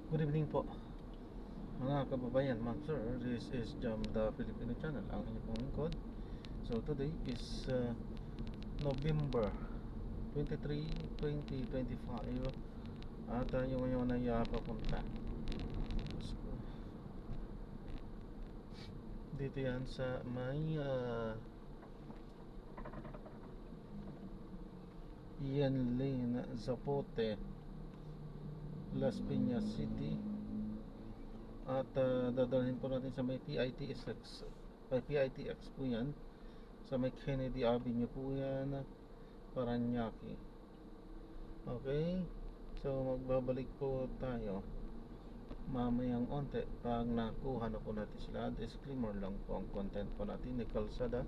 Good evening po mga kababayan, mga sir. This is Jam the Filipino Channel, ang inyong pong lingkod. So today is November 23, 2025. At tayo ngayon ay papunta dito yan sa may Yanlin, Zapote, Las Piñas City. At dadalhin po natin sa may PITX po yan, sa may Kennedy Avenue po yan, Paranaque. Okay, so magbabalik po tayo mamayang onte pag nakuha na po natin sila. Disclaimer lang po, ang content po natin ni kalsada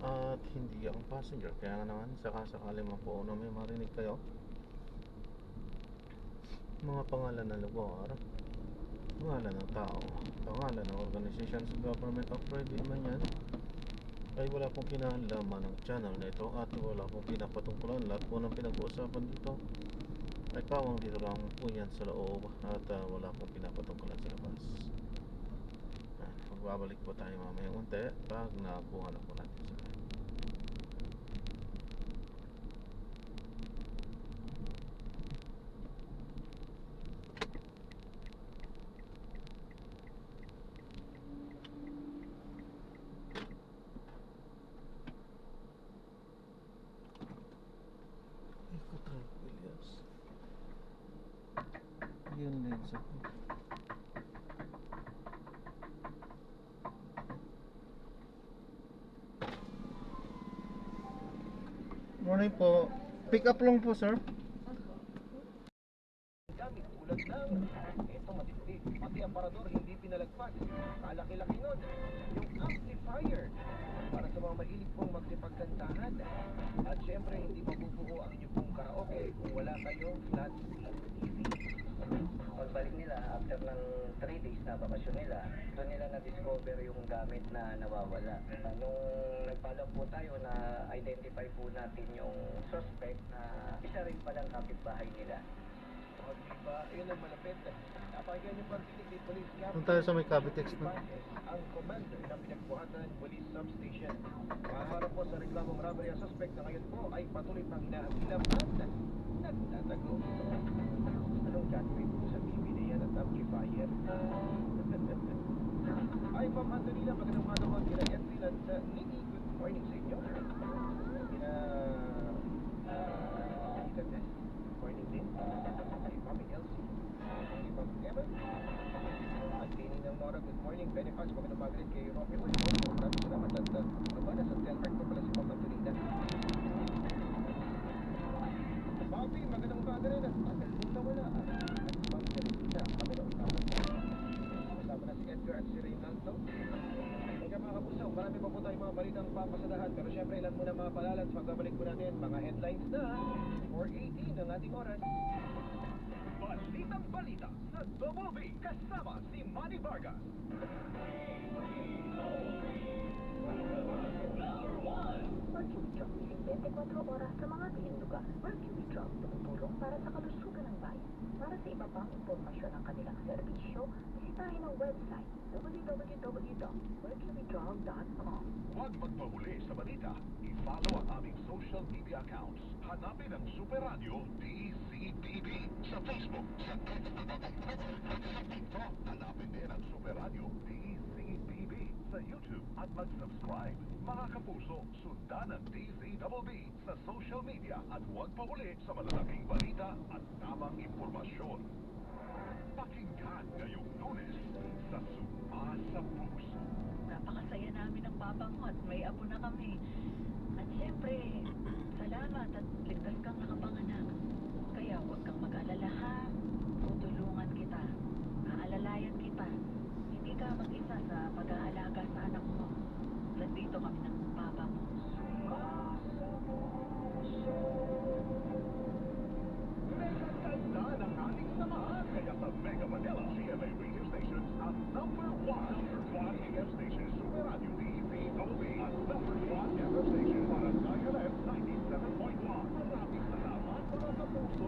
at hindi ang passenger. Kaya naman sakasakali man po na may marinig kayo mga pangalan ng lugar, pangalan ng tao, pangalan ng organization sa government of private man yan, ay wala pong kinalaman ng channel na ito at wala pong pinapatungkulan. Lahat po ng pinag-uusapan dito ay pawang dito lang po yan sa loob at wala pong pinapatungkulan sa labas. Magbabalik po tayo mamayang unti pag nakuha na po natin sila. Williams. Yun din sa morning po. Pick up lang po, sir. Gamit tulad ng ito matindi, pati aparador hindi pinalagpas. Kalaki-laki nun. Yung amplifier para sa mga mahilig pong magsipagkantahan. At syempre hindi mabubuo ang inyong pong karaoke kung wala kayong flat TV. Pagbalik nila after ng 3 days na bakasyon nila, doon nila na-discover yung gamit na nawawala. Nung nagpaalam po tayo na identify po natin yung suspect na isa rin palang kapitbahay nila. O diba, yun ang malapit. Napakinggan yung pagkinig ni Police Captain. Doon tayo sa may Cavitex na. Ang commander ng pinagbuhatan Police Substation. Maharap po sa reklamong robbery ang suspect na ngayon po ay patuloy pang hinahagilap at nagtatago. Anong catway po sa TV na yan at amplifier? Ay, Ma'am Antonina, magandang umaga po. Kina Edwin at Nini, good morning sa inyo. Kina good morning din. Kay Mami Elsie. Kay Ma'am Emma. At Tini ng Nora, good morning. Benefaz, magandang umaga rin kay Rocky. Maraming salamat at nabana sa Telmark po pala si Ma'am Antonina. Bobby, magandang umaga rin. Tagal din na wala. At Ma'am Teresita, magandang umaga. Kasama na si Edgar at si Reynaldo. Kaya mga kapusaw, marami pa po tayong mga balitang papasadahan. Pero syempre, ilan muna mga palalan. Pagkabalik po natin, mga headlines na 4:18 ang ating oras. Balitang balita sa Double B kasama si Manny Vargas. Mercury Drug, 24 oras sa mga tiling lugar. Mercury Drug, tumutulong para sa kalusugan ng bayan. Para sa iba pang impormasyon ng kanilang serbisyo, bisitahin ang website www.mercurydrug.com. Huwag magpahuli sa balita. I-follow ang aming social media accounts. Hanapin ang Super Radio DCTV sa Facebook, sa TikTok. Hanapin din ang Super Radio DCTV sa YouTube at mag-subscribe. Mga kapuso, sundan ang DZBB sa social media at huwag pahuli sa malalaking balita at tamang impormasyon. Pakinggan ngayong Lunes sa Suma sa Puso. Napakasaya namin ng papa mo at may apo na kami. At siyempre, salamat at ligtas kang nakapanganak. Kaya huwag kang mag-alala ha. Tutulungan kita. Aalalayan kita. Hindi ka mag-isa sa pag-aalaga sa anak mo. Nandito kami ng papa mo. Nasasanda ng ating samahan. Kaya sa Mega Manila CMA radio stations at number 1 AM station Super Radio DZBB at number 1 FM station para sa ILF 97.1. Maraming salamat mga kapuso.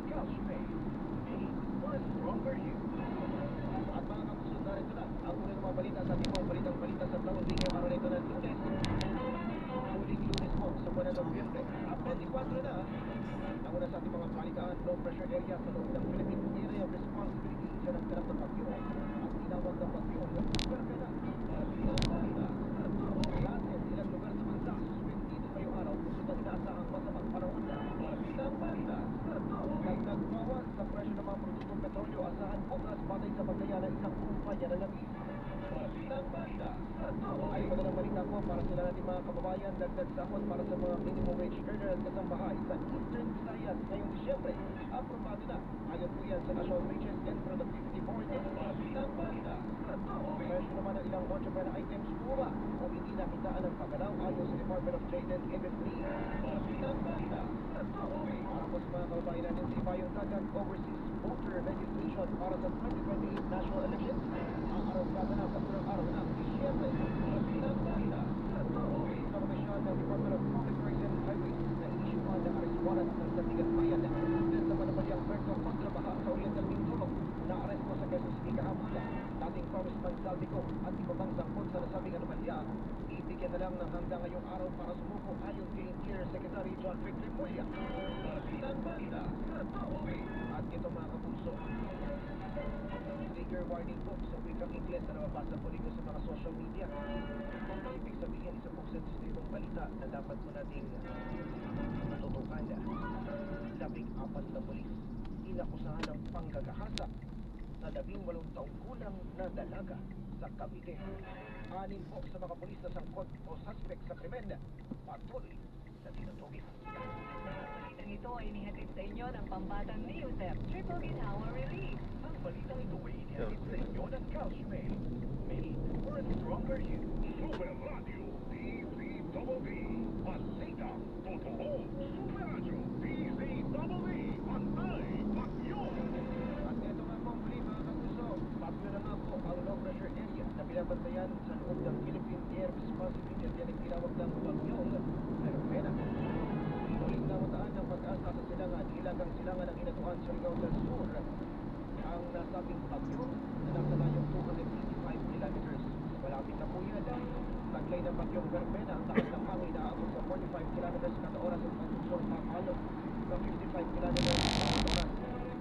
Calcium, made for a stronger you. At mga kapuso, narito na ang unang mga balita sa ating mga balitang-balita sa taon din ngayong araw na ito ng Lunes. Huling Lunes po sa buwan ng Nobyembre. 24 na. Nauna sa ating mga balitaan, low pressure area sa loob ng Philippine Area of Responsibility sa nagkalap ng bagyo at tinawag ng bagyong Perpena. Lahat ilang lugar sa bansa suspendido ngayong araw kung sa inaasahang masamang panahon. Ang balita, dagdag bawas sa presyo ng mga produktong petrolyo asahan bukas batay sa pagkaya ng isang kumpanya ng labis. Ang balita, ay madalang balita ko para sila natin mga kababayan, dagdag sahod para sa mga minimum wage earner at kasambahay sa Eastern Visayas ngayong Disyembre. Aprobado na. Ayon po yan sa National Wages and Productivity Board. Ang balita, presyo naman ng ilang contraband items bumaba o hindi nakitaan ng paggalaw ayon sa Department of Trade and Industry. Ang balita, para po sa mga kababayan natin sa iba yung dagat overseas voter registration para sa 2028 national elections. Ang araw-kada na sa unang araw ng Disyembre. Ang balita, sa komisyon ng Department of Public Works and Highways na inisyuhan ng arrest warrant ng Sandigan Bayan dahil sa manabalyang proyekto kontrabaha sa Oriental Mindoro na arrest mo sa Quezon City kahapon. Dating Congressman Saldico at iba pang sangkot sa nasabing anomalya, ibigyan na lang ng hanggang ngayong araw para sumuko ayon kay Interior Secretary John Vic Remulla. Ang balita, at ito mga kapuso, trigger warning po sa wikang Ingles na nababasa po ninyo sa mga social media. Ibig sabihin, isa pong sensitibong balita na dapat po nating matutukan. 14 na pulis inakusahan ng panggagahasa na 18 taong gulang na dalaga sa Cavite. 6 po sa mga pulis na sangkot o suspect sa krimen patuloy na tinutugis. Balitang ito ay inihatid sa inyo ng Pambatang News at Triple Ginawa Relief. Ang balitang ito ay inihatid sa inyo ng Calcium, made for a stronger you. Super Radio DZWB. Balita Totoo. Super Radio DZWB. Pantay Bagyo. At ito nga po muli mga kapuso, bagyo na nga po ang low pressure area na binabantayan sa loob ng Philippine Air Responsibility at yan ang tinawag ng bagyong Perpena. Muling nawataan ng pag-asa sa silangan, hilagang silangan ng Hinatuan sa Surigao del Sur. Ang nasabing bagyo na nasa layong 285 kilometers. Malapit na po yan. Taglay ng bagyong Perpena ang lakas ng hangin na aabot sa 45 kilometers kada oras at pagsusong papalo sa 55 kilometers kada oras.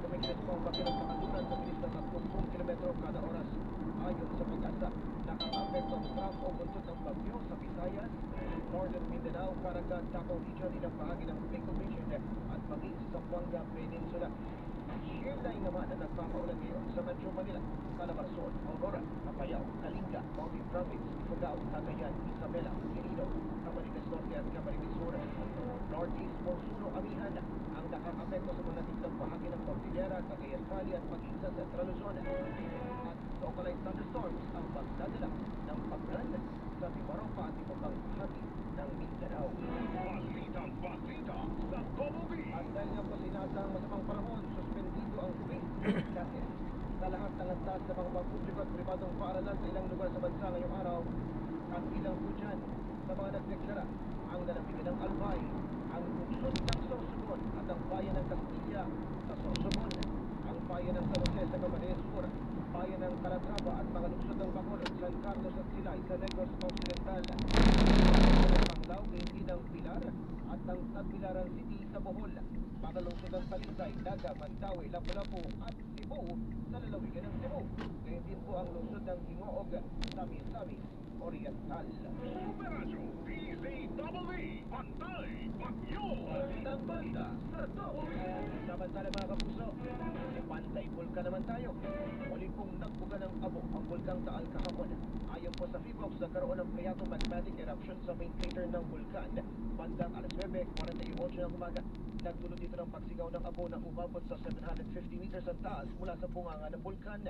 Kumikis po ang bagyo ng pakadunan sa bilis na 30 kilometro kada oras. Ayon sa pag-asa, nakaka-apekto ang trough o buntot ng bagyo sa Visayas, Northern Mindanao, Caraga, Davao Region, ilang bahagi ng Bicol Region at maging sa Zamboanga Peninsula. Shear line naman ang nagpapaulan ngayon sa Metro Manila, Calabarzon, Aurora, Apayao, Kalinga, Mountain Province, Ifugao, Cagayan, Isabela, Quirino, Camarines Norte at Camarines Sur. Northeast Monsuno Amihan ang nakakapekto sa mga tiglang bahagi ng Cordillera, Cagayan Valley at maging sa Central Luzon. At localized thunderstorms ang magdadala ng paglan sa Mimaropa at ibang bahagi ng Mindanao. Balita sa Tomobi. At dahil nga po sinasang masamang panahon, suspendido ang face classes sa lahat ng landas sa mga publiko at pribadong paaralan sa ilang lugar sa bansa ngayong araw. At ilang po dyan sa mga nagdeklara ang lalapitan ng Albay, ang lungsod ng Sorsogon at ang bayan ng Castilla sa Sorsogon, ang bayan ng San Jose sa Camarines Sur, bayan ng Calatrava at mga lungsod ng Bacolod, San Carlos at Silay sa Negros Occidental, Panglao, ng Pilar at ng Tagbilaran City sa Bohol, mga lungsod ng Talisay, Naga, Mandaue, Lapu-Lapu at Cebu sa lalawigan ng Cebu. Ngayon din po ang lungsod ng Hingoog, Samis-Samis Oriental. Super Radio DZWB. Pantay Bagyo. Ang banda sa Tomo. Samantala mga kapuso, Panday Bulkan naman tayo. Muli pong nagbuga ng abo ang Bulkang Taal kahapon. Ayon po sa PHIVOX, nagkaroon ng phreatomagmatic eruption sa main crater ng bulkan. Bandang alas 9:48 ng umaga. Nagdulot dito ng pagsigaw ng abo na umabot sa 750 meters ang taas mula sa bunganga ng bulkan.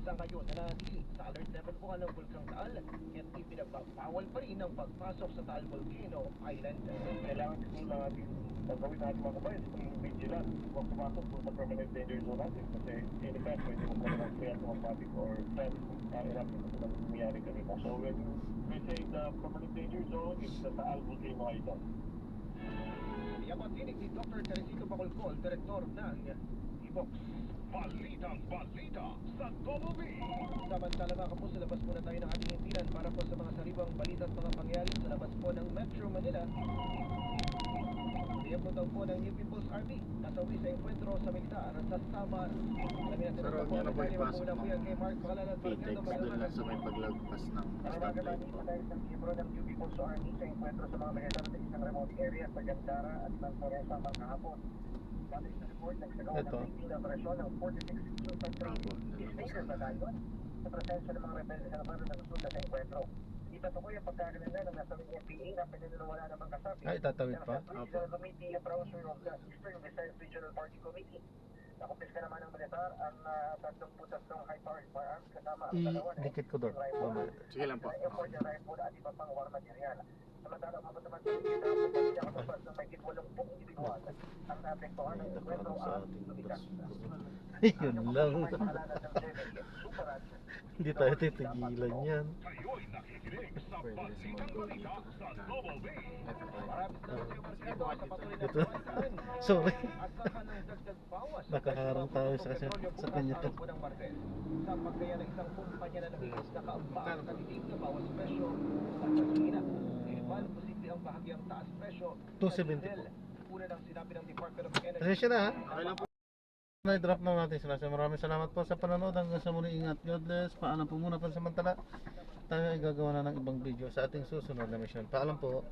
Sa ngayon, nanatili sa alert level po ng Bulkang Taal at ipinagbabawal pa rin ang pagpasok sa Taal Volcano Island. Kailangan siguro natin gagawin natin mga kabayan kung vigilant huwag pumasok po sa permanent danger zone natin kasi in effect pwede mo po naman kaya automatic or fence eruption na sila nangyayari kanina. So when we say the permanent danger zone, it's the Taal Volcano Island. Yan po ang tinig ni Dr. Teresito Bacolcol, Direktor ng IBOX. Balitang balita sa Double B. Samantala mga kapuso, labas muna tayo ng ating hintilan para po sa mga sariwang balita at mga pangyayari sa labas po ng Metro Manila. Diyan po daw po ng New People's Army nasawi sa enkwentro sa militar sa Samar. Alamin natin Pero ang huwag niyo na po detalye ipasok muna po yan kay Mark Palalan PTEX doon lang sa may paglagpas ng stoplight po. Dahil sa libro ng New People's Army sa enkwentro sa mga militar sa isang remote area sa Gandara at Lanzores Samar kahapon. Balik sa report, nagsagawa Ito. ng 18 na operasyon ng 46 Infantry Peacemaker Battalion sa presensya ng mga rebelde sa labanan ng resulta sa enkwentro. Ipatukoy ang pagkakalinda ng nasabing FPA na pinanunawala ng mga kasapi. Ay, tatawid pa? Regional Committee at Browser of the Eastern Visayas Regional Party Committee. Nakumpiska naman ng militar ang 33 high-powered firearms kasama ang dalawa na Idikit ko doon. Mamaya. Sige lang po. Effort na rifle at iba pang war material. Samantala, umabot naman sa kita ang pagpapalya katubas ng may 80 individual ang naapektuhan ng enkwentro Sa ang ating lumikas. Yun lang. Hindi tayo titigilan yan. Kayo'y nakikinig sa Balitang Balita sa Double B. Maraming salamat sa iyo, Marcelo, sa patuloy na Ito. pagkakaroon. Sorry. Asahan ng dagdag bawas Nakaharang tayo sa kasi sa kanya to. Sa pagkaya ng isang kumpanya na nabigis na kaambang sa titig na bawas presyo sa gasolina. Iban, posible ang bahagyang taas presyo sa 270 diesel. po. Una ng sinabi ng Department of Energy. Pasensya na ha. Na-drop na natin sila. So, maraming salamat po sa panonood. Hanggang sa muli, ingat. God bless. Paalam po muna pansamantala. Tayo ay gagawa na ng ibang video sa ating susunod na mission. Paalam po.